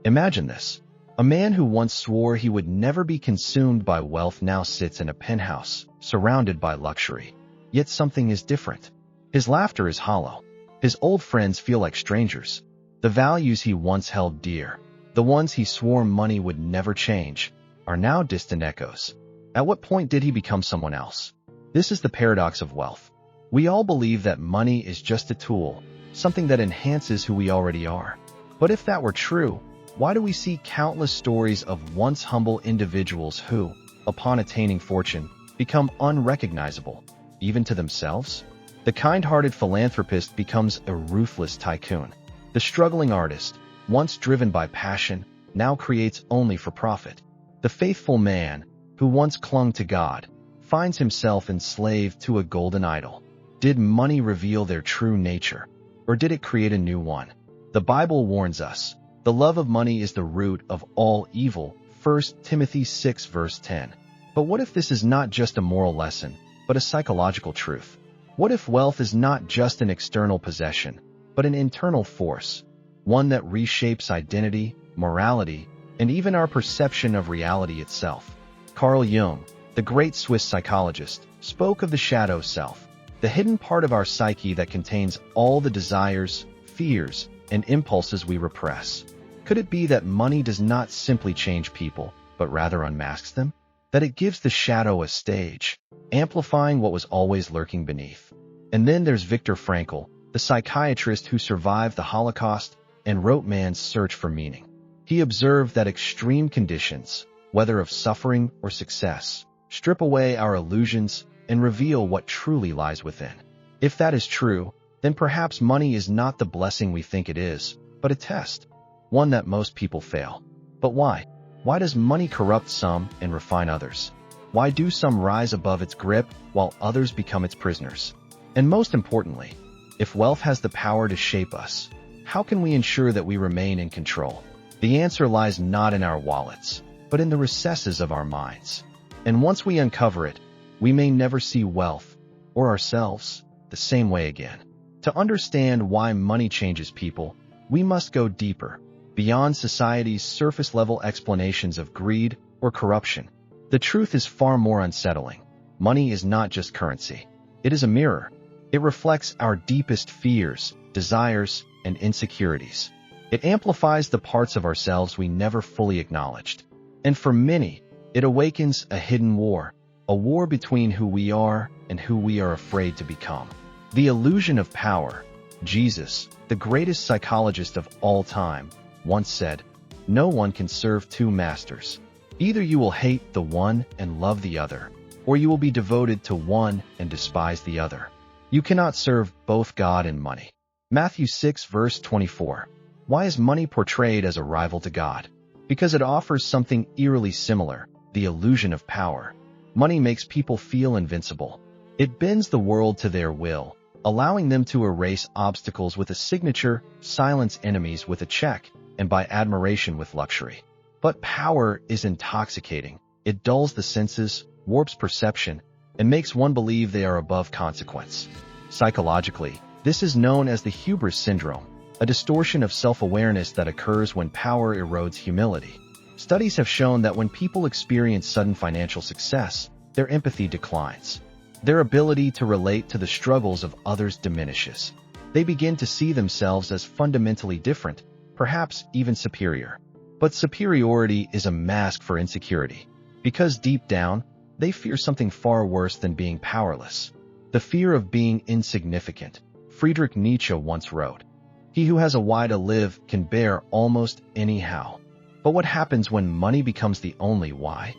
Imagine this. A man who once swore he would never be consumed by wealth now sits in a penthouse, surrounded by luxury. Yet something is different. His laughter is hollow. His old friends feel like strangers. The values he once held dear, the ones he swore money would never change, are now distant echoes. At what point did he become someone else? This is the paradox of wealth. We all believe that money is just a tool, something that enhances who we already are. But if that were true, why do we see countless stories of once humble individuals who, upon attaining fortune, become unrecognizable, even to themselves? The kind-hearted philanthropist becomes a ruthless tycoon. The struggling artist, once driven by passion, now creates only for profit. The faithful man, who once clung to God, finds himself enslaved to a golden idol. Did money reveal their true nature, or did it create a new one? The Bible warns us, the love of money is the root of all evil, 1 Timothy 6 verse 10. But what if this is not just a moral lesson, but a psychological truth? What if wealth is not just an external possession, but an internal force, one that reshapes identity, morality, and even our perception of reality itself? Carl Jung, the great Swiss psychologist, spoke of the shadow self, the hidden part of our psyche that contains all the desires, fears, and impulses we repress. Could it be that money does not simply change people, but rather unmasks them? That it gives the shadow a stage, amplifying what was always lurking beneath? And then there's Viktor Frankl, the psychiatrist who survived the Holocaust and wrote Man's Search for Meaning. He observed that extreme conditions, whether of suffering or success, strip away our illusions and reveal what truly lies within. If that is true, then perhaps money is not the blessing we think it is, but a test, one that most people fail. But why? Why does money corrupt some and refine others? Why do some rise above its grip while others become its prisoners? And most importantly, if wealth has the power to shape us, how can we ensure that we remain in control? The answer lies not in our wallets, but in the recesses of our minds. And once we uncover it, we may never see wealth, or ourselves, the same way again. To understand why money changes people, we must go deeper, beyond society's surface-level explanations of greed or corruption. The truth is far more unsettling. Money is not just currency. It is a mirror. It reflects our deepest fears, desires, and insecurities. It amplifies the parts of ourselves we never fully acknowledged. And for many, it awakens a hidden war, a war between who we are and who we are afraid to become. The illusion of power. Jesus, the greatest psychologist of all time, once said, "No one can serve two masters. Either you will hate the one and love the other, or you will be devoted to one and despise the other. You cannot serve both God and money." Matthew 6 verse 24. Why is money portrayed as a rival to God? Because it offers something eerily similar, the illusion of power. Money makes people feel invincible. It bends the world to their will, allowing them to erase obstacles with a signature, silence enemies with a check, and buy admiration with luxury. But power is intoxicating. It dulls the senses, warps perception, and makes one believe they are above consequence. Psychologically, this is known as the hubris syndrome, a distortion of self-awareness that occurs when power erodes humility. Studies have shown that when people experience sudden financial success, their empathy declines. Their ability to relate to the struggles of others diminishes. They begin to see themselves as fundamentally different, perhaps even superior. But superiority is a mask for insecurity, because deep down, they fear something far worse than being powerless. The fear of being insignificant. Friedrich Nietzsche once wrote, "He who has a why to live can bear almost anyhow." But what happens when money becomes the only why?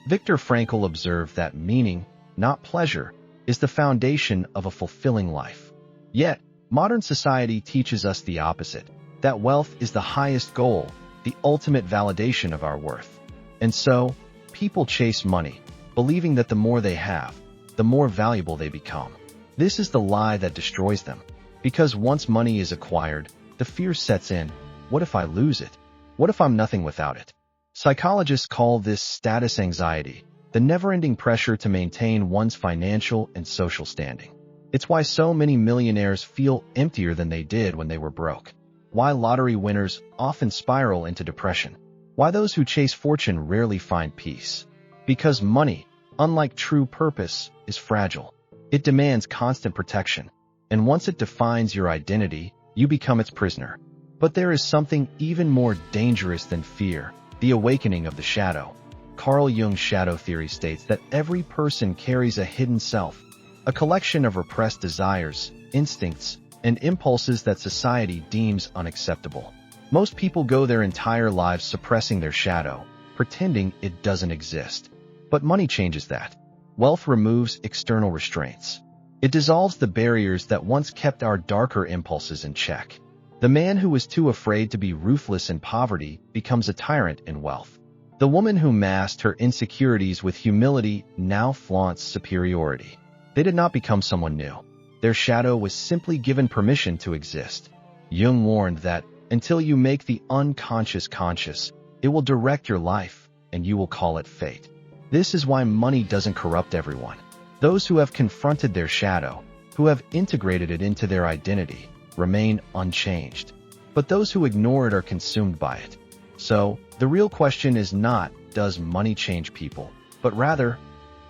Viktor Frankl observed that meaning, not pleasure, is the foundation of a fulfilling life. Yet, modern society teaches us the opposite, that wealth is the highest goal, the ultimate validation of our worth. And so, people chase money, believing that the more they have, the more valuable they become. This is the lie that destroys them. Because once money is acquired, the fear sets in, what if I lose it? What if I'm nothing without it? Psychologists call this status anxiety, the never-ending pressure to maintain one's financial and social standing. It's why so many millionaires feel emptier than they did when they were broke. why lottery winners often spiral into depression, why those who chase fortune rarely find peace. Because money, unlike true purpose, is fragile. It demands constant protection, and once it defines your identity, you become its prisoner. But there is something even more dangerous than fear, the awakening of the shadow. Carl Jung's shadow theory states that every person carries a hidden self, a collection of repressed desires, instincts, and impulses that society deems unacceptable. Most people go their entire lives suppressing their shadow, pretending it doesn't exist. But money changes that. Wealth removes external restraints. It dissolves the barriers that once kept our darker impulses in check. The man who was too afraid to be ruthless in poverty becomes a tyrant in wealth. The woman who masked her insecurities with humility now flaunts superiority. They did not become someone new. Their shadow was simply given permission to exist. Jung warned that until you make the unconscious conscious, it will direct your life, and you will call it fate. This is why money doesn't corrupt everyone. Those who have confronted their shadow, who have integrated it into their identity, remain unchanged. But those who ignore it are consumed by it. So, the real question is not, does money change people, but rather,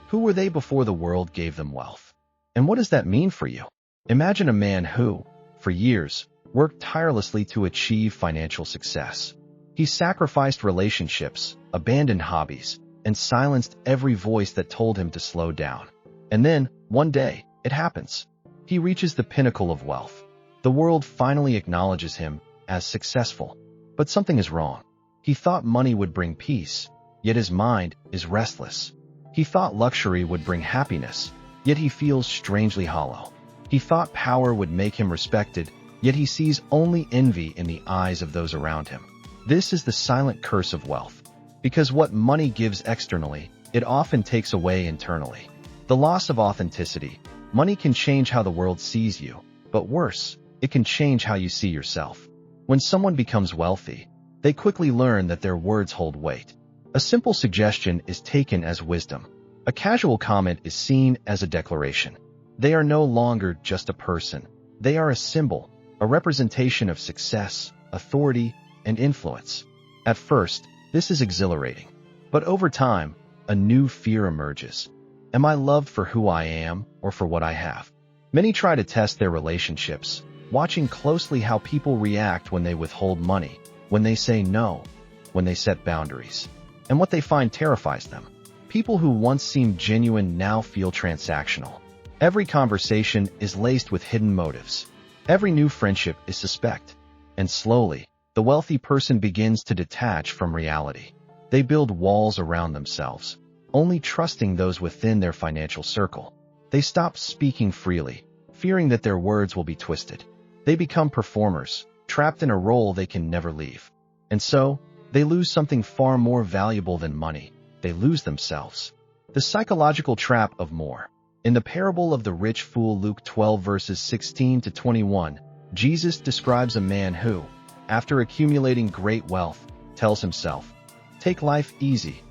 who were they before the world gave them wealth? And what does that mean for you? Imagine a man who, for years, worked tirelessly to achieve financial success. He sacrificed relationships, abandoned hobbies, and silenced every voice that told him to slow down. And then, one day, it happens. He reaches the pinnacle of wealth. The world finally acknowledges him as successful. But something is wrong. He thought money would bring peace, yet his mind is restless. He thought luxury would bring happiness, yet he feels strangely hollow. He thought power would make him respected, yet he sees only envy in the eyes of those around him. This is the silent curse of wealth. Because what money gives externally, it often takes away internally. The loss of authenticity. Money can change how the world sees you, but worse, it can change how you see yourself. When someone becomes wealthy, they quickly learn that their words hold weight. A simple suggestion is taken as wisdom. A casual comment is seen as a declaration. They are no longer just a person. They are a symbol, a representation of success, authority, and influence. At first, this is exhilarating. But over time, a new fear emerges. Am I loved for who I am or for what I have? Many try to test their relationships, watching closely how people react when they withhold money, when they say no, when they set boundaries. And what they find terrifies them. People who once seemed genuine now feel transactional. Every conversation is laced with hidden motives. Every new friendship is suspect. And slowly, the wealthy person begins to detach from reality. They build walls around themselves, only trusting those within their financial circle. They stop speaking freely, fearing that their words will be twisted. They become performers, trapped in a role they can never leave. And so, they lose something far more valuable than money. They lose themselves. The psychological trap of more. In the parable of the rich fool, Luke 12 verses 16 to 21, Jesus describes a man who, after accumulating great wealth, tells himself, "Take life easy,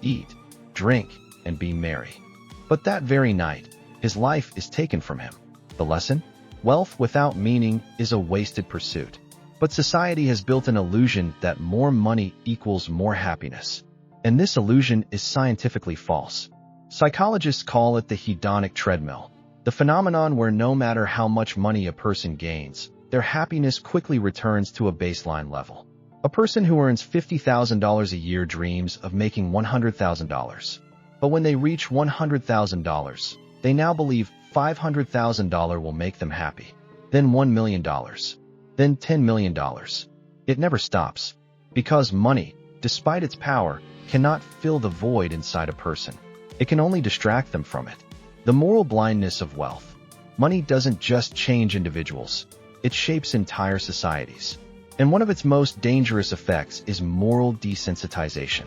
eat, drink, and be merry." But that very night, his life is taken from him. The lesson? Wealth without meaning is a wasted pursuit. But society has built an illusion that more money equals more happiness. And this illusion is scientifically false. Psychologists call it the hedonic treadmill, the phenomenon where no matter how much money a person gains, their happiness quickly returns to a baseline level. A person who earns $50,000 a year dreams of making $100,000. But when they reach $100,000, they now believe $500,000 will make them happy. Then $1 million. Then $10 million. It never stops. Because money, despite its power, cannot fill the void inside a person. It can only distract them from it. The moral blindness of wealth. Money doesn't just change individuals. It shapes entire societies. And one of its most dangerous effects is moral desensitization.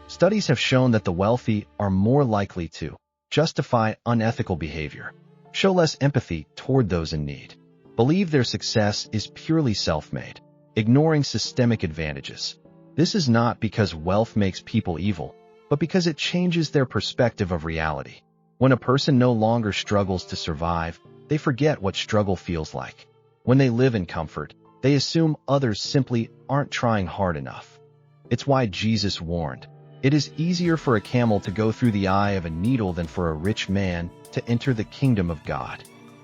Studies have shown that the wealthy are more likely to justify unethical behavior, show less empathy toward those in need, believe their success is purely self-made, ignoring systemic advantages. This is not because wealth makes people evil, but because it changes their perspective of reality. When a person no longer struggles to survive, they forget what struggle feels like. When they live in comfort, They assume others simply aren't trying hard enough. It's why Jesus warned, "It is easier for a camel to go through the eye of a needle than for a rich man to enter the kingdom of God."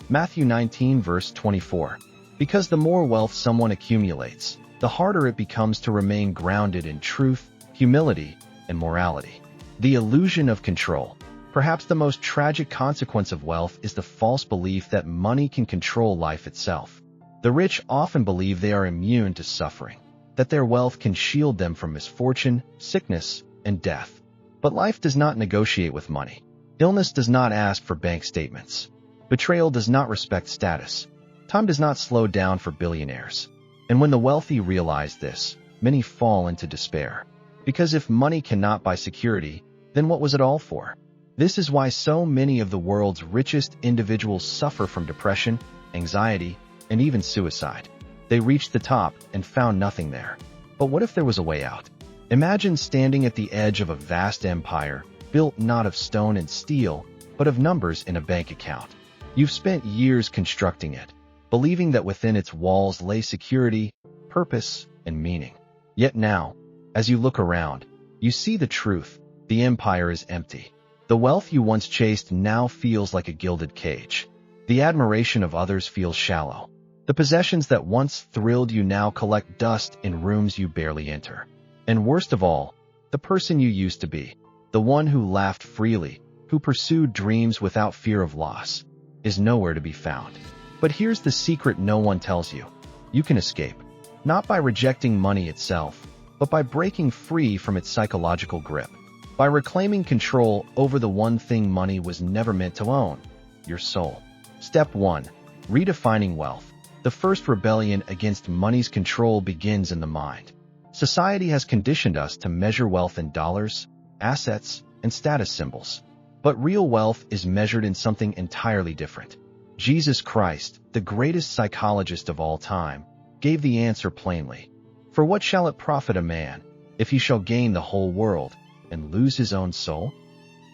Matthew 19 verse 24. Because the more wealth someone accumulates, the harder it becomes to remain grounded in truth, humility, and morality. The illusion of control. Perhaps the most tragic consequence of wealth is the false belief that money can control life itself. The rich often believe they are immune to suffering, that their wealth can shield them from misfortune, sickness, and death. But life does not negotiate with money. Illness does not ask for bank statements. Betrayal does not respect status. Time does not slow down for billionaires. And when the wealthy realize this, many fall into despair. Because if money cannot buy security, then what was it all for? This is why so many of the world's richest individuals suffer from depression, anxiety, and even suicide. They reached the top and found nothing there. But what if there was a way out? Imagine standing at the edge of a vast empire, built not of stone and steel, but of numbers in a bank account. You've spent years constructing it, believing that within its walls lay security, purpose, and meaning. Yet now, as you look around, you see the truth. The empire is empty. The wealth you once chased now feels like a gilded cage. The admiration of others feels shallow. The possessions that once thrilled you now collect dust in rooms you barely enter. And worst of all, the person you used to be, the one who laughed freely, who pursued dreams without fear of loss, is nowhere to be found. But here's the secret no one tells you. You can escape, not by rejecting money itself, but by breaking free from its psychological grip. By reclaiming control over the one thing money was never meant to own, your soul. Step 1. Redefining wealth. The first rebellion against money's control begins in the mind. Society has conditioned us to measure wealth in dollars, assets, and status symbols. But real wealth is measured in something entirely different. Jesus Christ, the greatest psychologist of all time, gave the answer plainly. For what shall it profit a man, if he shall gain the whole world, and lose his own soul?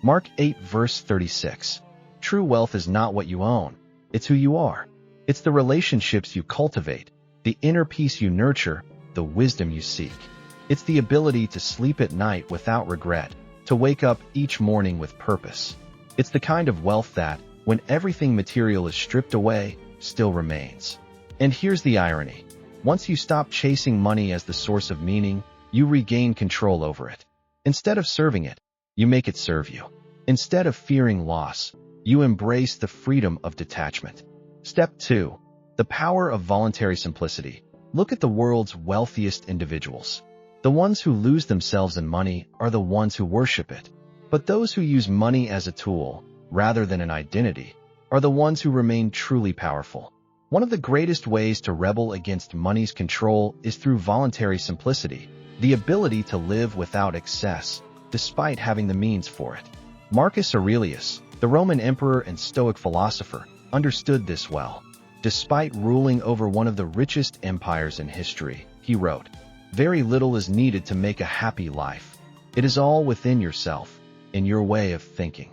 Mark 8 verse 36. True wealth is not what you own, it's who you are. It's the relationships you cultivate, the inner peace you nurture, the wisdom you seek. It's the ability to sleep at night without regret, to wake up each morning with purpose. It's the kind of wealth that, when everything material is stripped away, still remains. And here's the irony. Once you stop chasing money as the source of meaning, you regain control over it. Instead of serving it, you make it serve you. Instead of fearing loss, you embrace the freedom of detachment. Step 2. The power of voluntary simplicity. Look at the world's wealthiest individuals. The ones who lose themselves in money are the ones who worship it. But those who use money as a tool, rather than an identity, are the ones who remain truly powerful. One of the greatest ways to rebel against money's control is through voluntary simplicity, the ability to live without excess, despite having the means for it. Marcus Aurelius, the Roman emperor and Stoic philosopher, understood this well. Despite ruling over one of the richest empires in history, he wrote, "Very little is needed to make a happy life. It is all within yourself, in your way of thinking."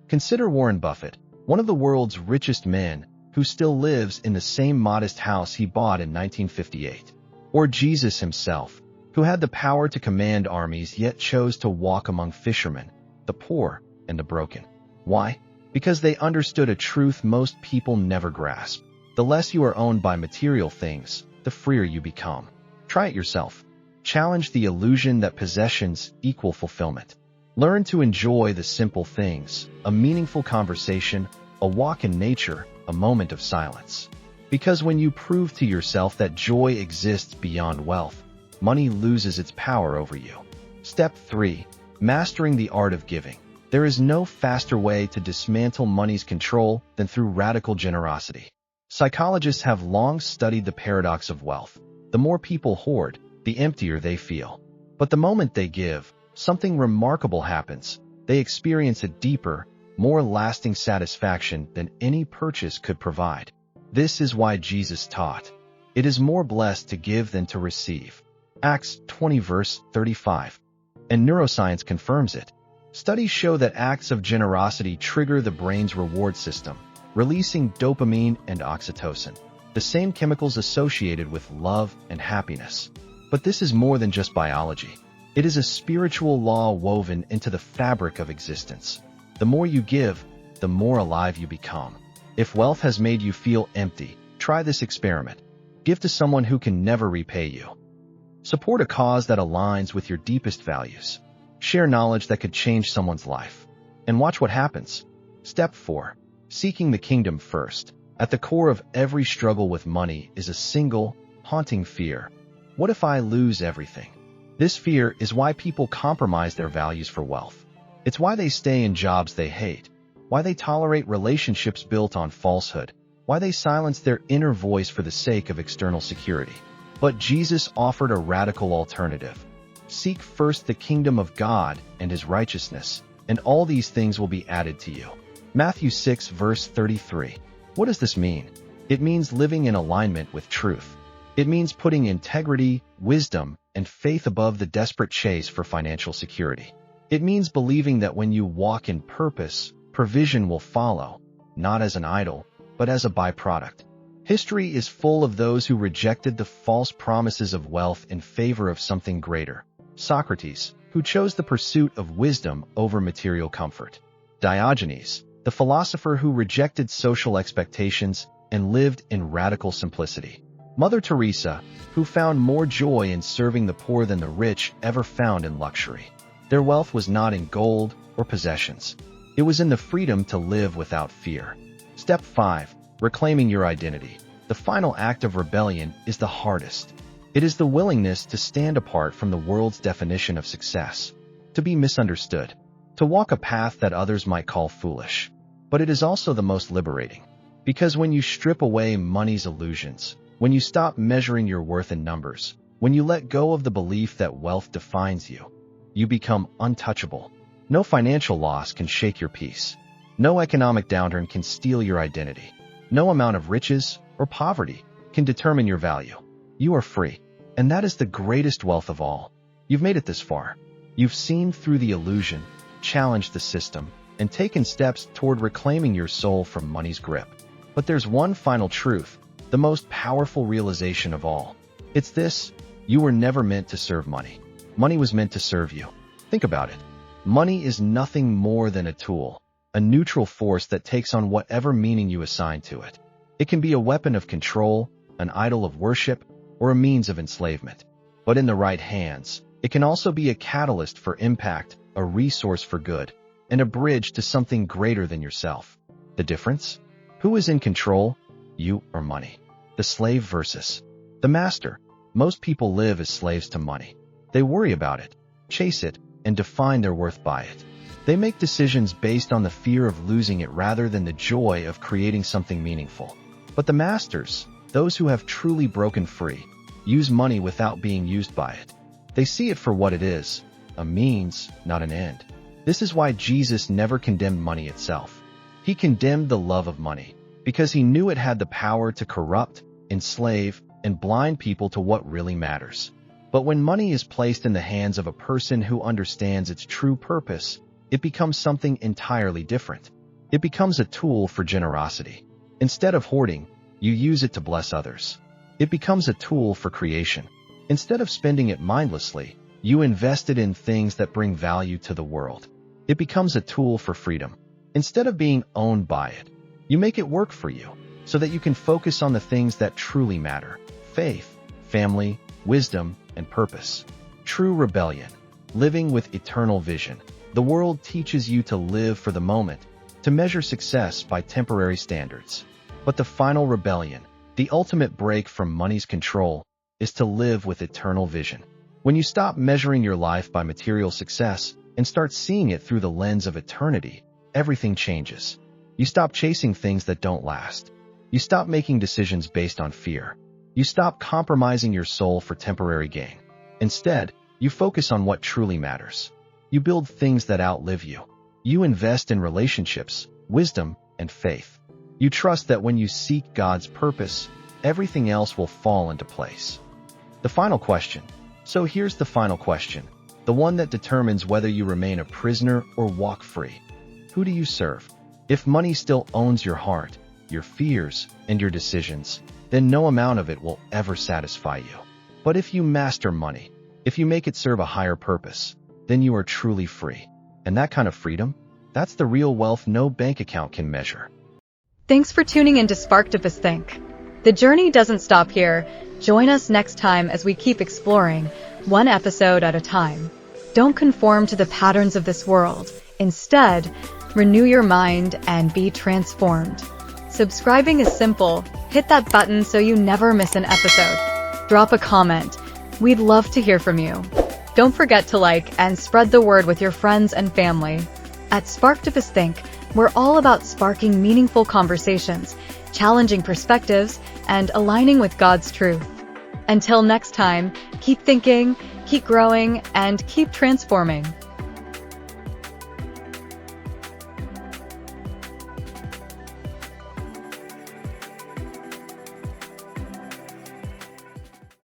Consider Warren Buffett, one of the world's richest men, who still lives in the same modest house he bought in 1958. Or Jesus himself, who had the power to command armies yet chose to walk among fishermen, the poor, and the broken. Why? Because they understood a truth most people never grasp. The less you are owned by material things, the freer you become. Try it yourself. Challenge the illusion that possessions equal fulfillment. Learn to enjoy the simple things, a meaningful conversation, a walk in nature, a moment of silence. Because when you prove to yourself that joy exists beyond wealth, money loses its power over you. Step 3. Mastering the art of giving. There is no faster way to dismantle money's control than through radical generosity. Psychologists have long studied the paradox of wealth. The more people hoard, the emptier they feel. But the moment they give, something remarkable happens. They experience a deeper, more lasting satisfaction than any purchase could provide. This is why Jesus taught, "It is more blessed to give than to receive." Acts 20 verse 35. And neuroscience confirms it. Studies show that acts of generosity trigger the brain's reward system, releasing dopamine and oxytocin. the same chemicals associated with love and happiness. But this is more than just biology. It is a spiritual law woven into the fabric of existence. The more you give, the more alive you become. If wealth has made you feel empty, try this experiment. Give to someone who can never repay you. Support a cause that aligns with your deepest values. Share knowledge that could change someone's life. And watch what happens. Step 4. Seeking the kingdom first. At the core of every struggle with money is a single, haunting fear. What if I lose everything? This fear is why people compromise their values for wealth. It's why they stay in jobs they hate, why they tolerate relationships built on falsehood, why they silence their inner voice for the sake of external security. But Jesus offered a radical alternative. Seek first the kingdom of God and his righteousness, and all these things will be added to you. Matthew 6 verse 33. What does this mean? It means living in alignment with truth. It means putting integrity, wisdom, and faith above the desperate chase for financial security. It means believing that when you walk in purpose, provision will follow, not as an idol, but as a byproduct. History is full of those who rejected the false promises of wealth in favor of something greater. Socrates, who chose the pursuit of wisdom over material comfort. Diogenes, the philosopher who rejected social expectations and lived in radical simplicity. Mother Teresa, who found more joy in serving the poor than the rich ever found in luxury. Their wealth was not in gold or possessions. It was in the freedom to live without fear. Step 5. Reclaiming your identity. The final act of rebellion is the hardest. It is the willingness to stand apart from the world's definition of success, to be misunderstood, to walk a path that others might call foolish. But it is also the most liberating. Because when you strip away money's illusions, when you stop measuring your worth in numbers, when you let go of the belief that wealth defines you, you become untouchable. No financial loss can shake your peace. No economic downturn can steal your identity. No amount of riches or poverty can determine your value. You are free, and that is the greatest wealth of all. You've made it this far. You've seen through the illusion, challenged the system, and taken steps toward reclaiming your soul from money's grip. But there's one final truth, the most powerful realization of all. It's this: you were never meant to serve money. Money was meant to serve you. Think about it. Money is nothing more than a tool, a neutral force that takes on whatever meaning you assign to it. It can be a weapon of control, an idol of worship, or a means of enslavement. But in the right hands, it can also be a catalyst for impact, a resource for good, and a bridge to something greater than yourself. The difference? Who is in control? You or money? The slave versus the master. Most people live as slaves to money. They worry about it, chase it, and define their worth by it. They make decisions based on the fear of losing it rather than the joy of creating something meaningful. But the masters, those who have truly broken free, use money without being used by it. They see it for what it is, a means, not an end. This is why Jesus never condemned money itself. He condemned the love of money, because he knew it had the power to corrupt, enslave, and blind people to what really matters. But when money is placed in the hands of a person who understands its true purpose, it becomes something entirely different. It becomes a tool for generosity. Instead of hoarding, you use it to bless others. It becomes a tool for creation. Instead of spending it mindlessly, you invest it in things that bring value to the world. It becomes a tool for freedom. Instead of being owned by it, you make it work for you, so that you can focus on the things that truly matter: faith, family, wisdom, and purpose. True rebellion. Living with eternal vision. The world teaches you to live for the moment, to measure success by temporary standards. But the final rebellion, the ultimate break from money's control, is to live with eternal vision. When you stop measuring your life by material success and start seeing it through the lens of eternity, everything changes. You stop chasing things that don't last. You stop making decisions based on fear. You stop compromising your soul for temporary gain. Instead, you focus on what truly matters. You build things that outlive you. You invest in relationships, wisdom, and faith. You trust that when you seek God's purpose, everything else will fall into place. The final question. So here's the final question, the one that determines whether you remain a prisoner or walk free. Who do you serve? If money still owns your heart, your fears, and your decisions, then no amount of it will ever satisfy you. But if you master money, if you make it serve a higher purpose, then you are truly free. And that kind of freedom, that's the real wealth no bank account can measure. Thanks for tuning in to Sparktopus Think. The journey doesn't stop here. Join us next time as we keep exploring, one episode at a time. Don't conform to the patterns of this world. Instead, renew your mind and be transformed. Subscribing is simple. Hit that button so you never miss an episode. Drop a comment. We'd love to hear from you. Don't forget to like and spread the word with your friends and family. At Sparktopus Think, we're all about sparking meaningful conversations, challenging perspectives, and aligning with God's truth. Until next time, keep thinking, keep growing, and keep transforming.